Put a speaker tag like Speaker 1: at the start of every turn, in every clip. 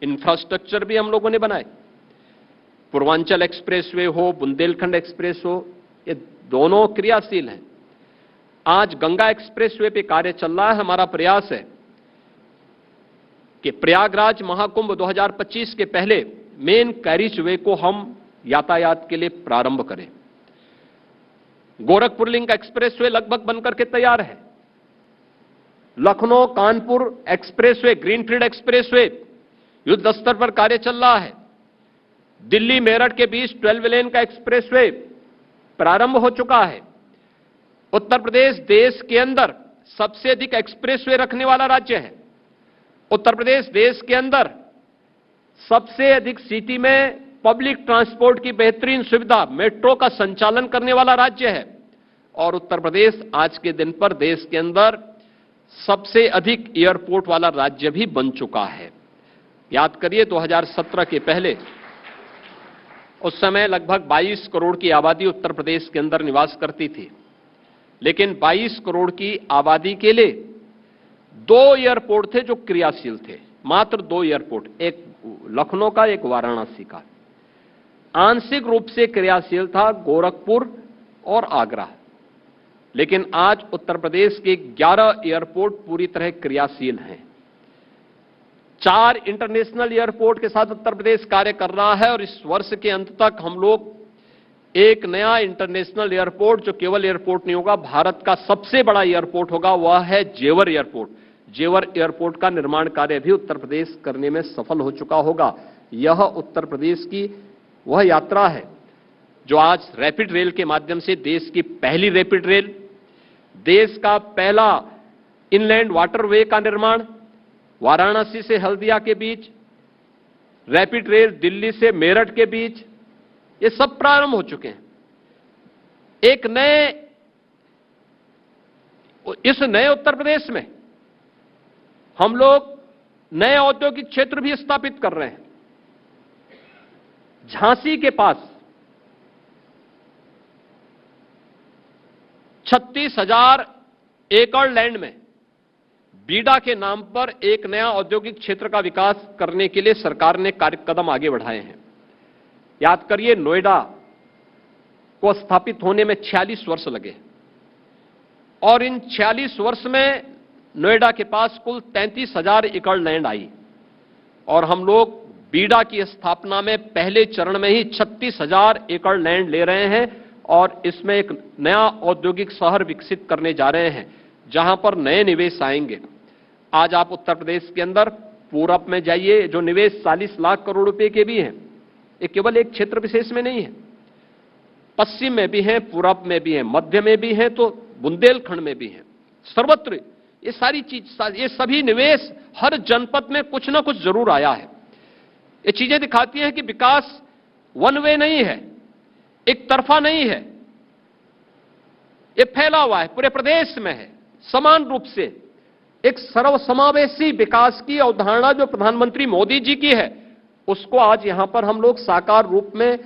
Speaker 1: Infrastructure भी हम लोगों ने बनाए। पूर्वांचल एक्सप्रेसवे हो, बुंदेलखंड एक्सप्रेस हो, ये दोनों क्रियाशील हैं। आज गंगा एक्सप्रेसवे पे कार्य चल रहा है। हमारा प्रयास है कि प्रयागराज महाकुंभ 2025 के पहले मेन कैरिज वे को हम यातायात के लिए प्रारंभ करें। गोरखपुर लिंक एक्सप्रेसवे लगभग बनकर के तैयार है। Lucknow Kanpur expressway, greenfield expressway युद्ध स्तर पर कार्य चल रहा है। दिल्ली मेरठ के बीच 12 लेन का एक्सप्रेसवे प्रारंभ हो चुका है। उत्तर प्रदेश देश के अंदर सबसे अधिक एक्सप्रेसवे रखने वाला राज्य है। उत्तर प्रदेश देश के अंदर सबसे अधिक सिटी में पब्लिक ट्रांसपोर्ट की बेहतरीन सुविधा, मेट्रो का संचालन करने वाला राज्य है। और उत्तर प्रदेश आज के दिन पर देश के अंदर सबसे अधिक एयरपोर्ट वाला राज्य भी बन चुका है। याद करिए 2017 के पहले उस समय लगभग 22 करोड़ की आबादी उत्तर प्रदेश के अंदर निवास करती थी, लेकिन 22 करोड़ की आबादी के लिए 2 एयरपोर्ट थे जो क्रियाशील थे, मात्र 2 एयरपोर्ट, एक लखनऊ का, एक वाराणसी का। आंशिक रूप से क्रियाशील था गोरखपुर और आगरा, लेकिन आज उत्तर प्रदेश के 11 एयरपोर्ट पूरी तरह क्रियाशील हैं। 4 इंटरनेशनल एयरपोर्ट के साथ उत्तर प्रदेश कार्य कर रहा है और इस वर्ष के अंत तक हम लोग एक नया इंटरनेशनल एयरपोर्ट, जो केवल एयरपोर्ट नहीं होगा, भारत का सबसे बड़ा एयरपोर्ट होगा, वह है जेवर एयरपोर्ट। जेवर एयरपोर्ट का निर्माण कार्य भी उत्तर प्रदेश करने में सफल हो चुका होगा। यह उत्तर प्रदेश की वह यात्रा है जो आज रैपिड रेल के माध्यम से, देश की पहली रैपिड रेल, देश का पहला इनलैंड वाटरवे का निर्माण, वाराणसी से हल्दिया के बीच, रैपिड रेल दिल्ली से मेरठ के बीच, ये सब प्रारंभ हो चुके हैं। इस नए उत्तर प्रदेश में हम लोग नए औद्योगिक क्षेत्र भी स्थापित कर रहे हैं। झांसी के पास 36,000 एकड़ लैंड में बीडा के नाम पर एक नया औद्योगिक क्षेत्र का विकास करने के लिए सरकार ने कदम आगे बढ़ाए हैं। याद करिए, नोएडा को स्थापित होने में 46 वर्ष लगे और इन 46 वर्ष में नोएडा के पास कुल 33,000 एकड़ लैंड आई और हम लोग बीडा की स्थापना में पहले चरण में ही 36,000 एकड़ लैंड ले रहे हैं और इसमें एक नया औद्योगिक शहर विकसित करने जा रहे हैं जहां पर नए निवेश आएंगे। आज आप उत्तर प्रदेश के अंदर पूरब में जाइए, जो निवेश 40 लाख करोड़ रुपए के भी हैं, ये केवल एक क्षेत्र विशेष में नहीं है, पश्चिम में भी हैं, पूरब में भी हैं, मध्य में भी हैं, तो बुंदेलखंड में भी हैं, सर्वत्र ये सारी चीज, ये सभी निवेश हर जनपद में कुछ ना कुछ जरूर आया है। ये चीजें दिखाती हैं कि विकास वन वे नहीं है, एक तरफा नहीं है, ये फैला हुआ है, पूरे प्रदेश में है, समान रूप से एक सर्वसमावेशी विकास की अवधारणा जो प्रधानमंत्री मोदी जी की है, उसको आज यहां पर हम लोग साकार रूप में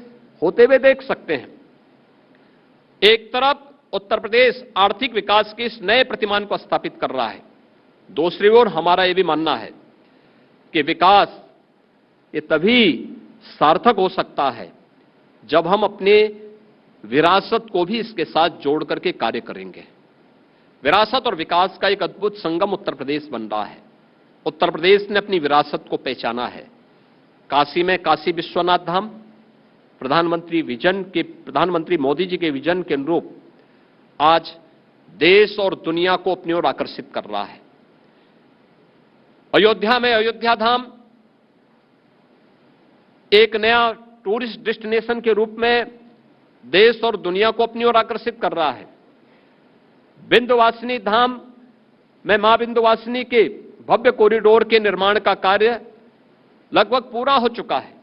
Speaker 1: होते हुए देख सकते हैं। एक तरफ उत्तर प्रदेश आर्थिक विकास के इस नए प्रतिमान को स्थापित कर रहा है, दूसरी ओर हमारा यह भी मानना है कि विकास ये तभी सार्थक हो सकता है जब हम अपने विरासत को भी इसके साथ जोड़ करके कार्य करेंगे। विरासत और विकास का एक अद्भुत संगम उत्तर प्रदेश बन रहा है। उत्तर प्रदेश ने अपनी विरासत को पहचाना है। काशी में काशी विश्वनाथ धाम प्रधानमंत्री मोदी जी के विजन के अनुरूप आज देश और दुनिया को अपनी ओर आकर्षित कर रहा है। अयोध्या में अयोध्या धाम एक नया टूरिस्ट डेस्टिनेशन के रूप में देश और दुनिया को अपनी ओर आकर्षित कर रहा है। विंध्यवासिनी धाम में मां विंध्यवासिनी के भव्य कॉरिडोर के निर्माण का कार्य लगभग पूरा हो चुका है।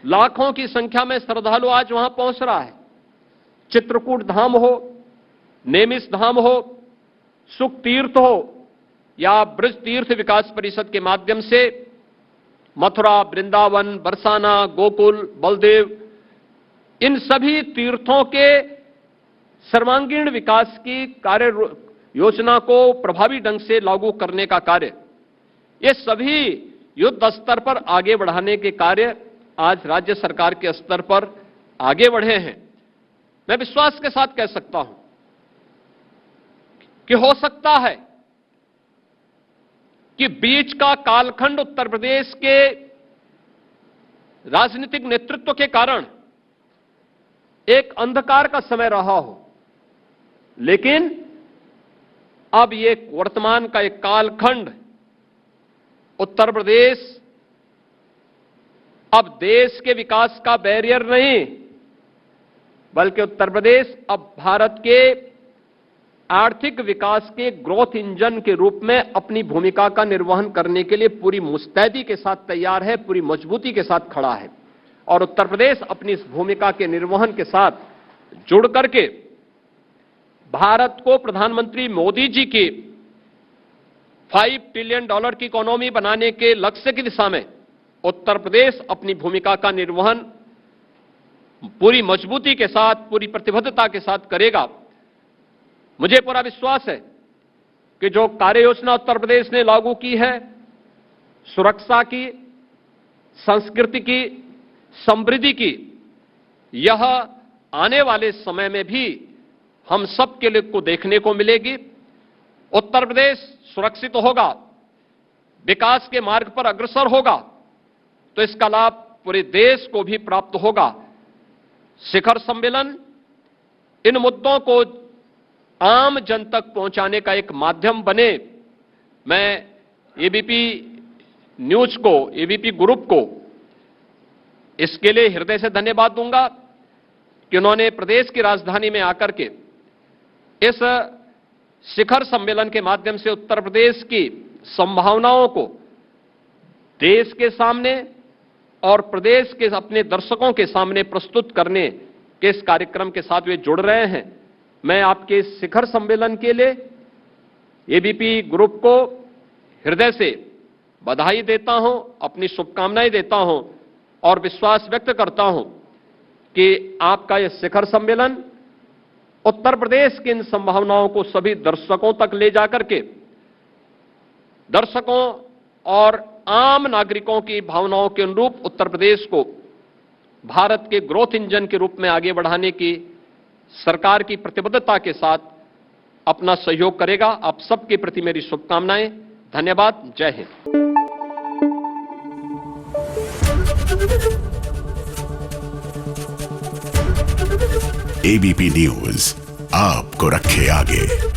Speaker 1: लाखों की संख्या में श्रद्धालु आज वहां पहुंच रहा है। चित्रकूट धाम हो, नेमिष धाम हो, सुख तीर्थ हो या ब्रज तीर्थ विकास परिषद के माध्यम से मथुरा, वृंदावन, बरसाना, गोकुल, बलदेव, इन सभी तीर्थों के सर्वांगीण विकास की कार्य योजना को प्रभावी ढंग से लागू करने का कार्य, ये सभी युद्ध स्तर पर आगे बढ़ाने के कार्य आज राज्य सरकार के स्तर पर आगे बढ़े हैं। मैं विश्वास के साथ कह सकता हूं कि हो सकता है कि बीच का कालखंड उत्तर प्रदेश के राजनीतिक नेतृत्व के कारण एक अंधकार का समय रहा हो, लेकिन अब ये वर्तमान का एक कालखंड उत्तर प्रदेश अब देश के विकास का बैरियर नहीं, बल्कि उत्तर प्रदेश अब भारत के आर्थिक विकास के ग्रोथ इंजन के रूप में अपनी भूमिका का निर्वहन करने के लिए पूरी मुस्तैदी के साथ तैयार है, पूरी मजबूती के साथ खड़ा है। और उत्तर प्रदेश अपनी इस भूमिका के निर्वहन के साथ जुड़ करके भारत को प्रधानमंत्री मोदी जी की $5 ट्रिलियन की इकोनॉमी बनाने के लक्ष्य की दिशा में उत्तर प्रदेश अपनी भूमिका का निर्वहन पूरी मजबूती के साथ, पूरी प्रतिबद्धता के साथ करेगा। मुझे पूरा विश्वास है कि जो कार्य योजना उत्तर प्रदेश ने लागू की है, सुरक्षा की, संस्कृति की, समृद्धि की, यह आने वाले समय में भी हम सब के लिए को देखने को मिलेगी। उत्तर प्रदेश सुरक्षित होगा, विकास के मार्ग पर अग्रसर होगा, तो इसका लाभ पूरे देश को भी प्राप्त होगा। शिखर सम्मेलन इन मुद्दों को आम जन तक पहुंचाने का एक माध्यम बने। मैं एबीपी न्यूज को, एबीपी ग्रुप को इसके लिए हृदय से धन्यवाद दूंगा कि उन्होंने प्रदेश की राजधानी में आकर के इस शिखर सम्मेलन के माध्यम से उत्तर प्रदेश की संभावनाओं को देश के सामने और प्रदेश के अपने दर्शकों के सामने प्रस्तुत करने के इस कार्यक्रम के साथ वे जुड़ रहे हैं। मैं आपके इस शिखर सम्मेलन के लिए एबीपी ग्रुप को हृदय से बधाई देता हूं, अपनी शुभकामनाएं देता हूं और विश्वास व्यक्त करता हूं कि आपका यह शिखर सम्मेलन उत्तर प्रदेश की इन संभावनाओं को सभी दर्शकों तक ले जाकर के दर्शकों और आम नागरिकों की भावनाओं के अनुरूप उत्तर प्रदेश को भारत के ग्रोथ इंजन के रूप में आगे बढ़ाने की सरकार की प्रतिबद्धता के साथ अपना सहयोग करेगा। आप सबके प्रति मेरी शुभकामनाएं। धन्यवाद। जय हिंद।
Speaker 2: एबीपी न्यूज आपको रखे आगे।